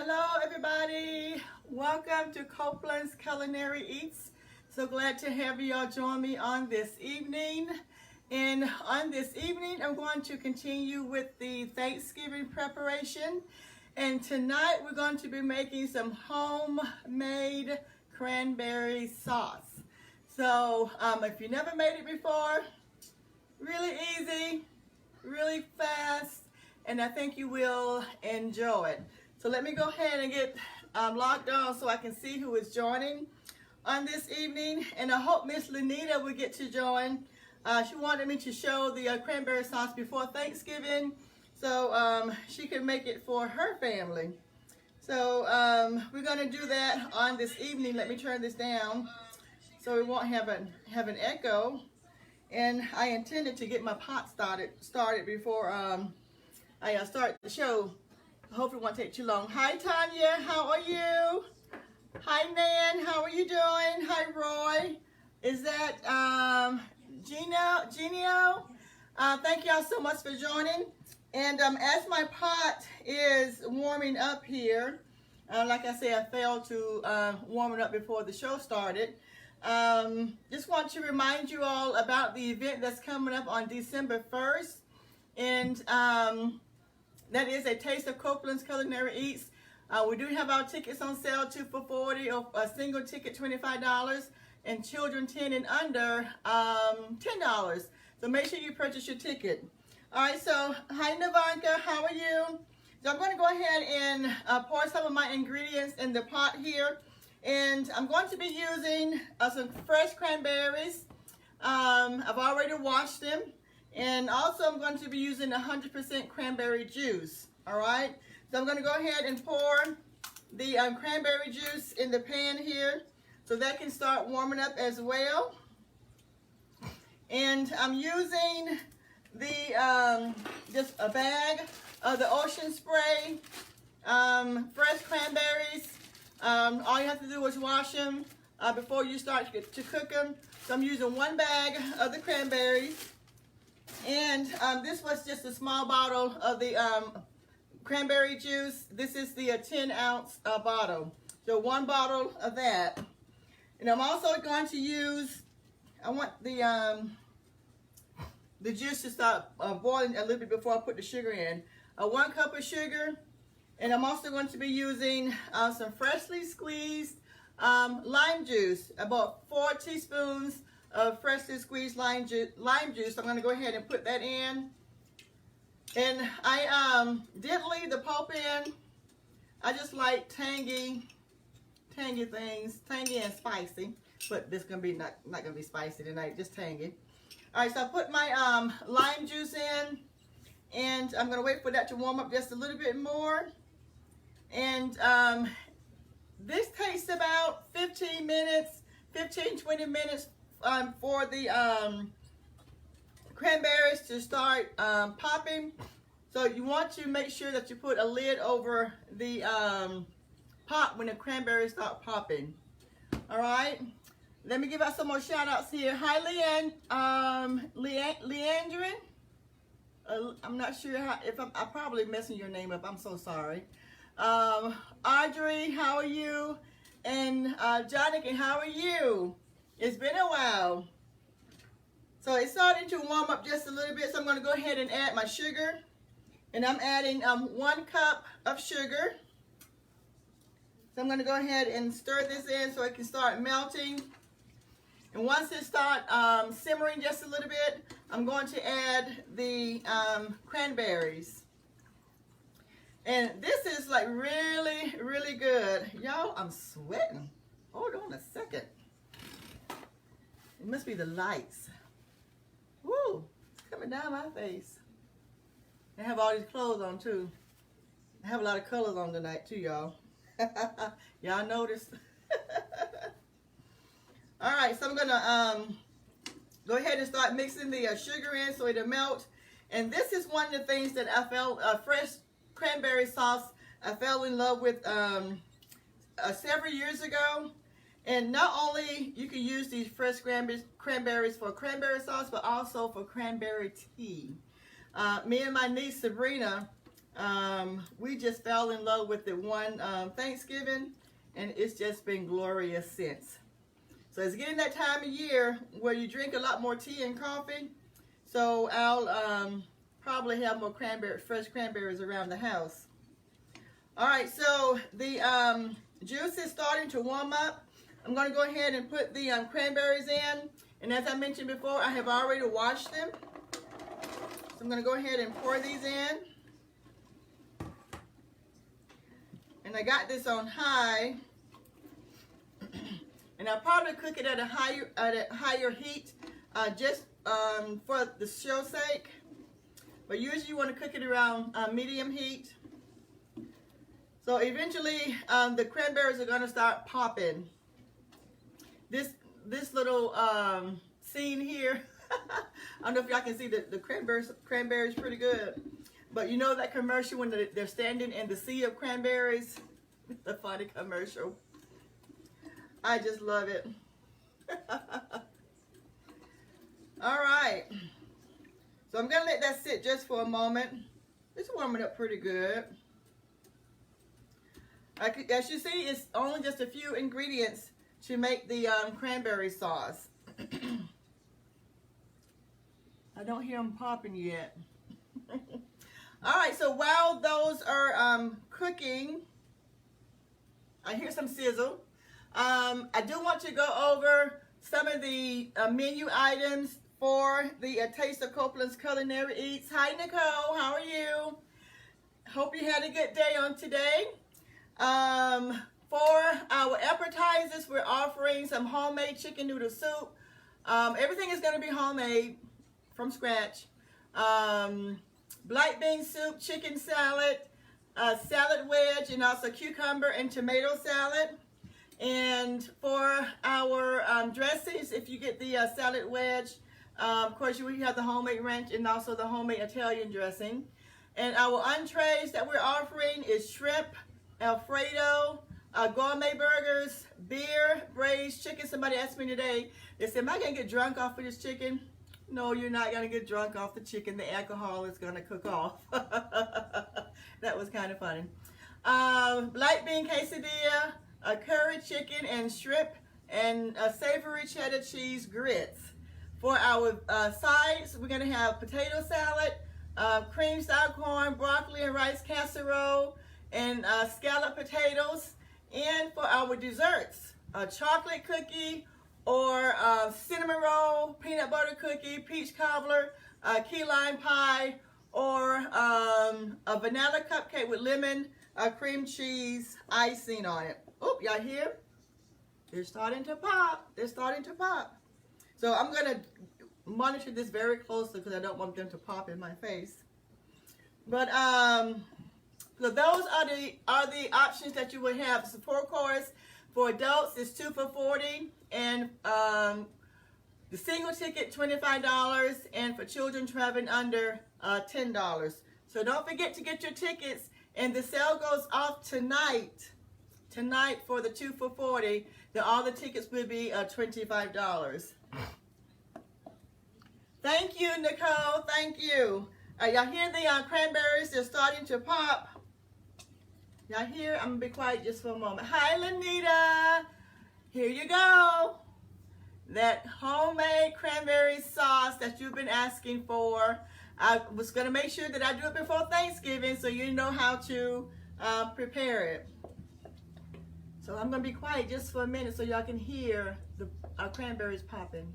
Hello everybody, welcome to Copeland's Culinary Eats. So glad to have you all join me on this evening. And on this evening I'm going to continue with the Thanksgiving preparation. And tonight we're going to be making some homemade cranberry sauce. So if you never made it before, really easy, really fast, and I think you will enjoy it. So let me go ahead and get logged on so I can see who is joining on this evening. And I hope Miss Lenita will get to join. She wanted me to show the cranberry sauce before Thanksgiving so she can make it for her family. So we're going to do that on this evening. Let me turn this down so we won't have an echo. And I intended to get my pot started before I start the show. Hopefully it won't take too long. Hi Tanya, how are you? Hi Nan, how are you doing? Hi Roy. Is that Genio? Thank y'all so much for joining. And as my pot is warming up here, like I said, I failed to warm it up before the show started. Just want to remind you all about the event that's coming up on December 1st. And that is a Taste of Copeland's Culinary Eats. We do have our tickets on sale, 2 for $40, or a single ticket $25, and children 10 and under $10. So make sure you purchase your ticket. All right, so hi Navanka, how are you? So I'm going to go ahead and pour some of my ingredients in the pot here. And I'm going to be using some fresh cranberries. I've already washed them. And also I'm going to be using 100% cranberry juice. All right. So I'm going to go ahead and pour the cranberry juice in the pan here so that can start warming up as well. And I'm using the just a bag of the Ocean Spray fresh cranberries. All you have to do is wash them before you start to cook them. So I'm using 1 bag of the cranberries. And this was just a small bottle of the cranberry juice. This is the 10-ounce bottle. So 1 bottle of that. And I'm also going to use, I want the juice to start boiling a little bit before I put the sugar in. 1 cup of sugar. And I'm also going to be using some freshly squeezed lime juice, about 4 teaspoons of freshly squeezed lime juice. I'm going to go ahead and put that in. And I did leave the pulp in. I just like tangy things, tangy and spicy. But this is going to be not going to be spicy tonight, just tangy. All right, so I put my lime juice in, and I'm going to wait for that to warm up just a little bit more. And this takes about 15 minutes, 15-20 minutes for the cranberries to start popping. So you want to make sure that you put a lid over the pot when the cranberries start popping. All right. Let me give out some more shout outs here. Hi Leandrin. I'm not sure if I'm probably messing your name up. I'm so sorry. Audrey, how are you? And Jonathan, how are you? It's been a while. So it's starting to warm up just a little bit, so I'm going to go ahead and add my sugar. And I'm adding 1 cup of sugar. So I'm going to go ahead and stir this in so it can start melting. And once it starts simmering just a little bit, I'm going to add the cranberries. And this is like really, really good. Y'all, I'm sweating. Hold on a second. It must be the lights. Woo, it's coming down my face. I have all these clothes on too. I have a lot of colors on tonight too, y'all. Y'all noticed? All right, so I'm gonna go ahead and start mixing the sugar in so it'll melt. And this is one of the things that I felt fresh cranberry sauce I fell in love with several years ago. And not only you can use these fresh cranberries for cranberry sauce, but also for cranberry tea. Me and my niece Sabrina We just fell in love with it one Thanksgiving, and it's just been glorious since. So it's getting that time of year where you drink a lot more tea and coffee. So I'll probably have more fresh cranberries around the house. All right, so the juice is starting to warm up. I'm going to go ahead and put the cranberries in. And as I mentioned before, I have already washed them. So I'm going to go ahead and pour these in. And I got this on high. And I'll probably cook it at a higher heat just for the show's sake. But usually you want to cook it around medium heat. So eventually the cranberries are going to start popping. This little scene here, I don't know if y'all can see the cranberries pretty good. But you know that commercial when they're standing in the sea of cranberries? The funny commercial. I just love it. All right. So I'm going to let that sit just for a moment. It's warming up pretty good. As you see, it's only just a few ingredients to make the cranberry sauce. I don't hear them popping yet. All right, so while those are cooking, I hear some sizzle. I do want to go over some of the menu items for the Taste of Copeland's Culinary Eats. Hi, Nicole. How are you? Hope you had a good day on today. For our appetizers, we're offering some homemade chicken noodle soup. Everything is going to be homemade from scratch. Black bean soup, chicken salad, salad wedge, and also cucumber and tomato salad. And for our dressings, if you get the salad wedge, of course you have the homemade ranch and also the homemade Italian dressing. And our entrees that we're offering is shrimp, Alfredo, gourmet burgers, beer, braised chicken. Somebody asked me today, they said, am I going to get drunk off of this chicken? No, you're not going to get drunk off the chicken. The alcohol is going to cook off. That was kind of funny. Black bean quesadilla, a curry chicken and shrimp, and a savory cheddar cheese grits. For our sides, we're going to have potato salad, cream style corn, broccoli and rice casserole, and scalloped potatoes. And for our desserts, a chocolate cookie or cinnamon roll, peanut butter cookie, peach cobbler, key lime pie, or a vanilla cupcake with lemon, cream cheese icing on it. Oh, y'all hear? They're starting to pop. They're starting to pop. So I'm going to monitor this very closely because I don't want them to pop in my face. But so those are the options that you would have. The support course for adults is 2 for $40, and the single ticket $25, and for children traveling under $10. So don't forget to get your tickets, and the sale goes off tonight. Tonight for the 2 for $40. Then all the tickets will be $25. Thank you, Nicole. Thank you. Y'all hear the cranberries? They're starting to pop. Y'all hear? I'm going to be quiet just for a moment. Hi, Lanita. Here you go. That homemade cranberry sauce that you've been asking for. I was going to make sure that I do it before Thanksgiving so you know how to prepare it. So I'm going to be quiet just for a minute so y'all can hear the cranberries popping.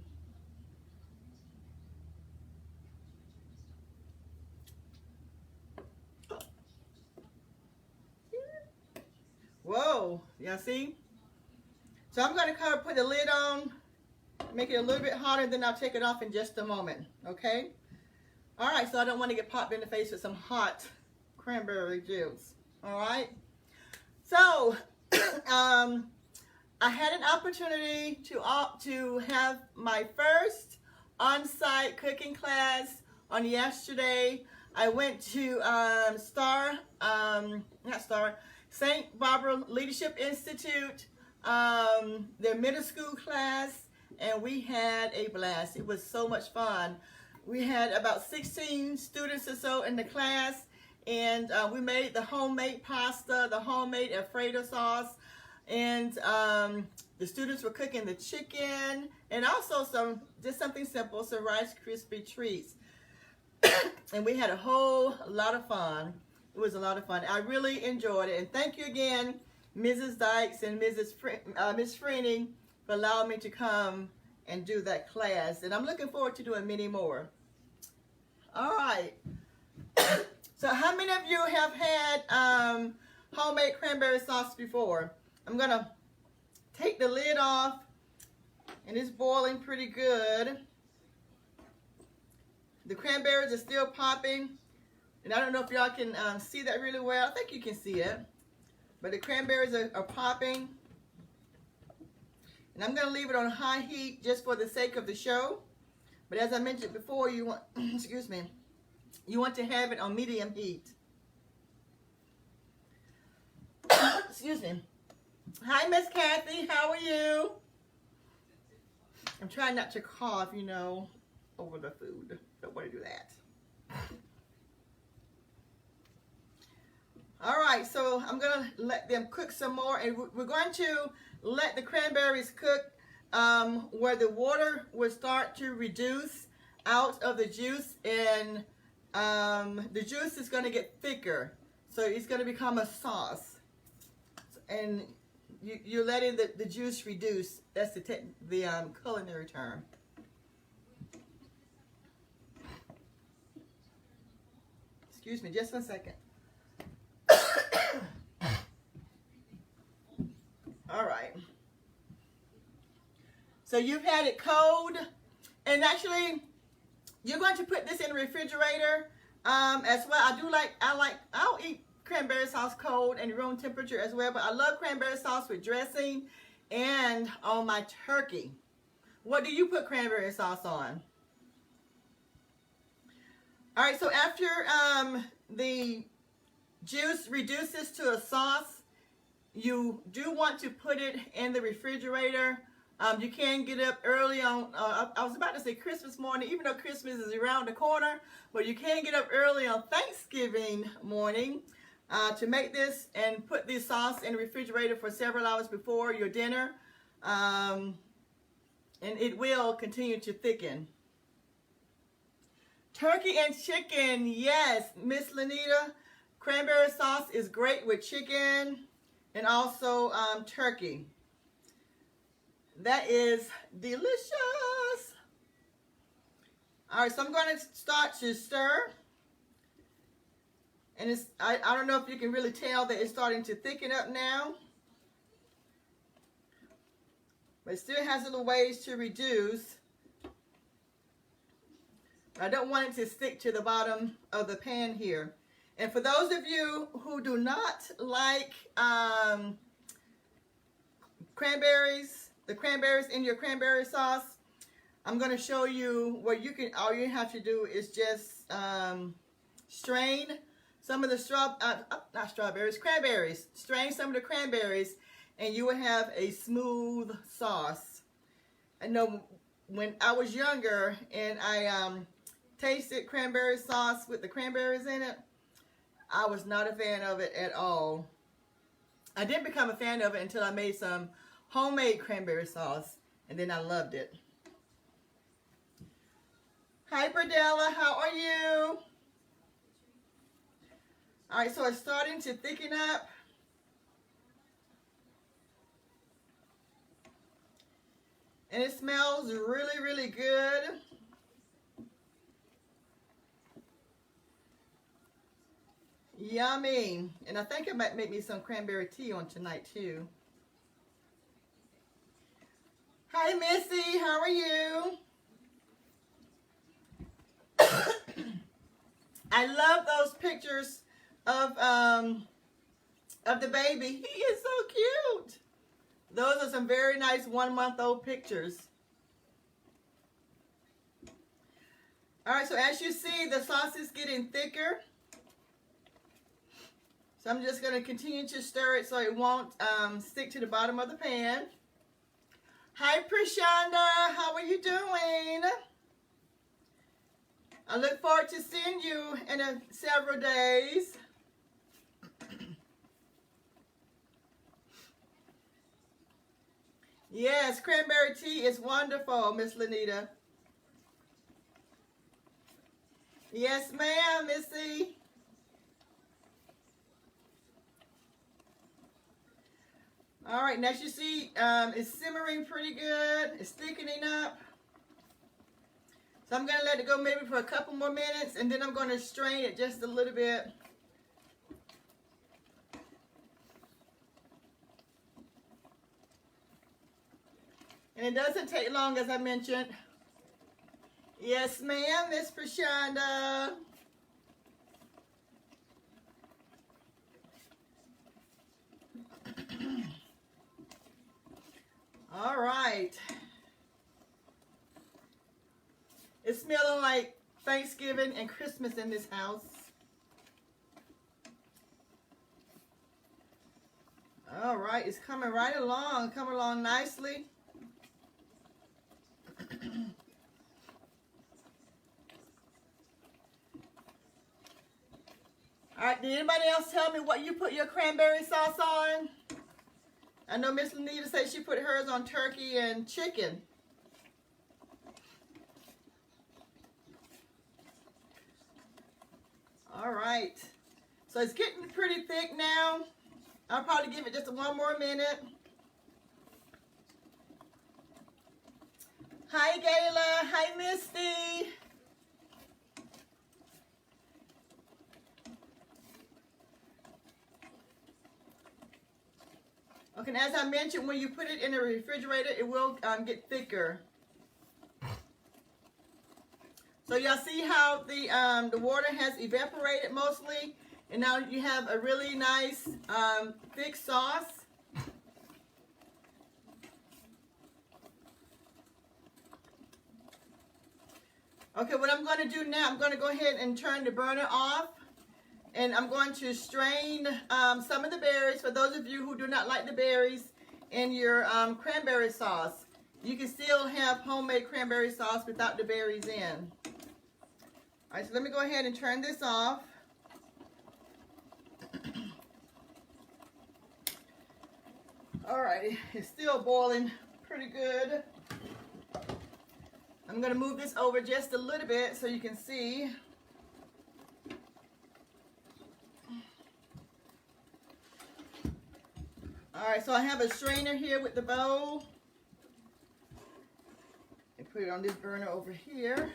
Whoa, y'all see? So I'm going to put the lid on, make it a little bit hotter, then I'll take it off in just a moment, okay? All right, so I don't want to get popped in the face with some hot cranberry juice, all right? So, I had an opportunity to have my first on-site cooking class on yesterday. I went to St. Barbara Leadership Institute, their middle school class, and we had a blast. It was so much fun. We had about 16 students or so in the class, and we made the homemade pasta, the homemade Alfredo sauce, and the students were cooking the chicken, and also just something simple, some Rice Krispie treats. And we had a whole lot of fun. It was a lot of fun. I really enjoyed it, and thank you again, Mrs. Dykes and Miss Freeney, for allowing me to come and do that class, and I'm looking forward to doing many more. All right. So how many of you have had homemade cranberry sauce before? I'm gonna take the lid off, and it's boiling pretty good. The cranberries are still popping, and I don't know if y'all can see that really well. I think you can see it, but the cranberries are popping. And I'm going to leave it on high heat just for the sake of the show. But as I mentioned before, you want, excuse me, you want to have it on medium heat. Excuse me. Hi, Miss Kathy. How are you? I'm trying not to cough, you know, over the food. Don't want to do that. All right, so I'm going to let them cook some more, and we're going to let the cranberries cook where the water will start to reduce out of the juice, and the juice is going to get thicker, so it's going to become a sauce, and you're letting the juice reduce. That's the culinary term. Excuse me, just 1 second. All right. So you've had it cold, and actually, you're going to put this in the refrigerator as well. I'll eat cranberry sauce cold and room temperature as well, but I love cranberry sauce with dressing and on my turkey. What do you put cranberry sauce on? All right, so after the juice reduces to a sauce, you do want to put it in the refrigerator. You can get up early on, I was about to say Christmas morning, even though Christmas is around the corner, but you can get up early on Thanksgiving morning to make this and put this sauce in the refrigerator for several hours before your dinner. And it will continue to thicken. Turkey and chicken, yes, Miss Lenita. Cranberry sauce is great with chicken and also turkey. That is delicious. All right, so I'm going to start to stir. And I don't know if you can really tell that it's starting to thicken up now. But it still has little ways to reduce. I don't want it to stick to the bottom of the pan here. And for those of you who do not like cranberries, the cranberries in your cranberry sauce, I'm going to show you where you can, all you have to do is just strain some of the cranberries. Strain some of the cranberries, and you will have a smooth sauce. I know when I was younger and I tasted cranberry sauce with the cranberries in it, I was not a fan of it at all. I didn't become a fan of it until I made some homemade cranberry sauce, and then I loved it. Hi, Berdella, how are you? All right, so it's starting to thicken up. And it smells really, really good. Yummy. And I think I might make me some cranberry tea on tonight too. Hi, Missy, how are you? I love those pictures of the baby. He is so cute. Those are some very nice 1-month-old pictures. All right, so as you see, the sauce is getting thicker. So I'm just going to continue to stir it so it won't stick to the bottom of the pan. Hi, Prashanda. How are you doing? I look forward to seeing you in several days. Yes, cranberry tea is wonderful, Miss Lanita. Yes, ma'am, Missy. All right, now as you see, it's simmering pretty good. It's thickening up. So I'm going to let it go maybe for a couple more minutes, and then I'm going to strain it just a little bit. And it doesn't take long, as I mentioned. Yes, ma'am, Miss Prashanda. All right. It's smelling like Thanksgiving and Christmas in this house. All right, it's coming right along, coming along nicely. All right, did anybody else tell me what you put your cranberry sauce on? I know Miss Lanita said she put hers on turkey and chicken. All right, so it's getting pretty thick now. I'll probably give it just one more minute. Hi, Gayla. Hi, Misty. Okay, and as I mentioned, when you put it in the refrigerator, it will get thicker. So y'all see how the water has evaporated mostly, and now you have a really nice thick sauce. Okay, what I'm going to do now, I'm going to go ahead and turn the burner off. And I'm going to strain some of the berries, for those of you who do not like the berries, in your cranberry sauce. You can still have homemade cranberry sauce without the berries in. All right, so let me go ahead and turn this off. All right, it's still boiling pretty good. I'm going to move this over just a little bit so you can see. All right, so I have a strainer here with the bowl. And put it on this burner over here.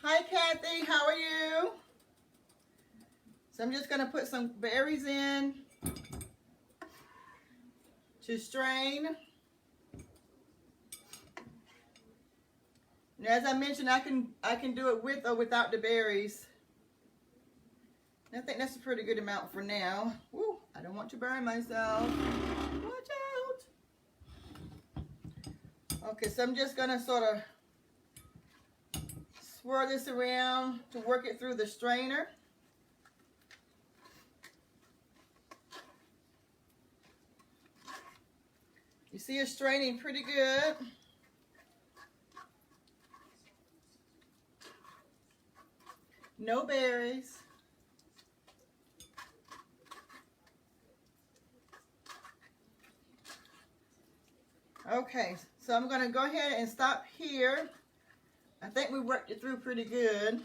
Hi, Kathy, how are you? So I'm just gonna put some berries in to strain. And as I mentioned, I can do it with or without the berries. I think that's a pretty good amount for now. Woo, I don't want to burn myself. Watch out. Okay, so I'm just gonna sort of swirl this around to work it through the strainer. You see it's straining pretty good. No berries. Okay, so I'm going to go ahead and stop here. I think we worked it through pretty good.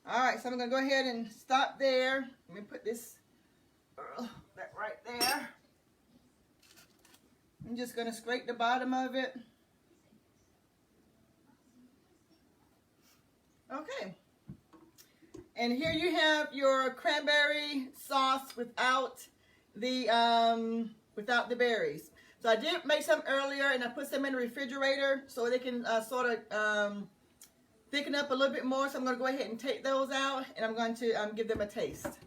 All right, so I'm going to go ahead and stop there. Let me put this that right there. I'm just going to scrape the bottom of it. Okay. And here you have your cranberry sauce without the berries. So I did make some earlier, and I put some in the refrigerator so they can sort of thicken up a little bit more. So I'm going to go ahead and take those out, and I'm going to give them a taste.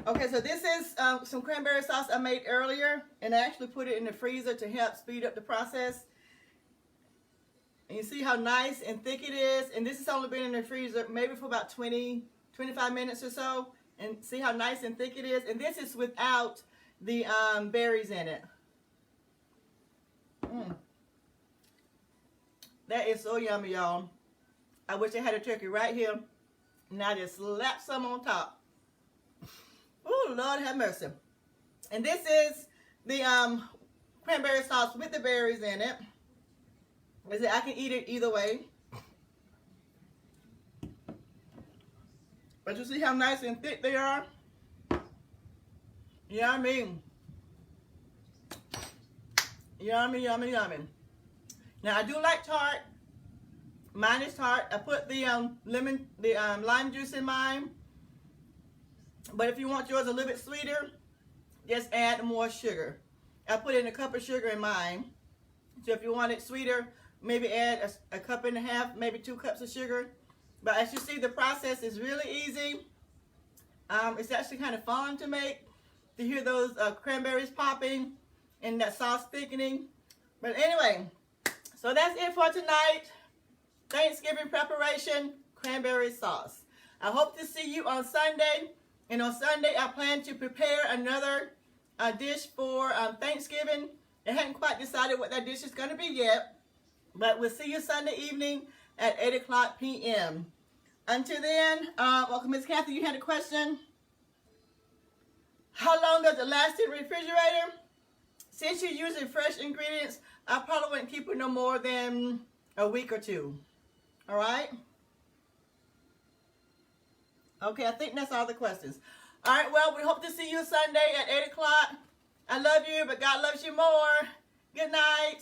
Okay, so this is some cranberry sauce I made earlier, and I actually put it in the freezer to help speed up the process. And you see how nice and thick it is. And this has only been in the freezer maybe for about 25 minutes or so. And see how nice and thick it is. And this is without the berries in it. That is so yummy, y'all. I wish I had a turkey right here. Now just slap some on top. Oh, Lord have mercy. And this is the cranberry sauce with the berries in it. I can eat it either way. But you see how nice and thick they are? Yummy. Yummy, yummy, yummy. Now I do like tart. Mine is tart. I put the lime juice in mine. But if you want yours a little bit sweeter, just add more sugar. I put in a cup of sugar in mine. So if you want it sweeter, maybe add a cup and a half, maybe 2 cups of sugar. But as you see, the process is really easy. It's actually kind of fun to make, to hear those cranberries popping and that sauce thickening. But anyway, so that's it for tonight. Thanksgiving preparation, cranberry sauce. I hope to see you on Sunday. And on Sunday, I plan to prepare another dish for Thanksgiving. I hadn't quite decided what that dish is going to be yet. But we'll see you Sunday evening at 8 o'clock p.m. Until then, welcome, Miss Kathy. You had a question? How long does it last in the refrigerator? Since you're using fresh ingredients, I probably wouldn't keep it no more than a week or 2. All right? Okay, I think that's all the questions. All right, well, we hope to see you Sunday at 8 o'clock. I love you, but God loves you more. Good night.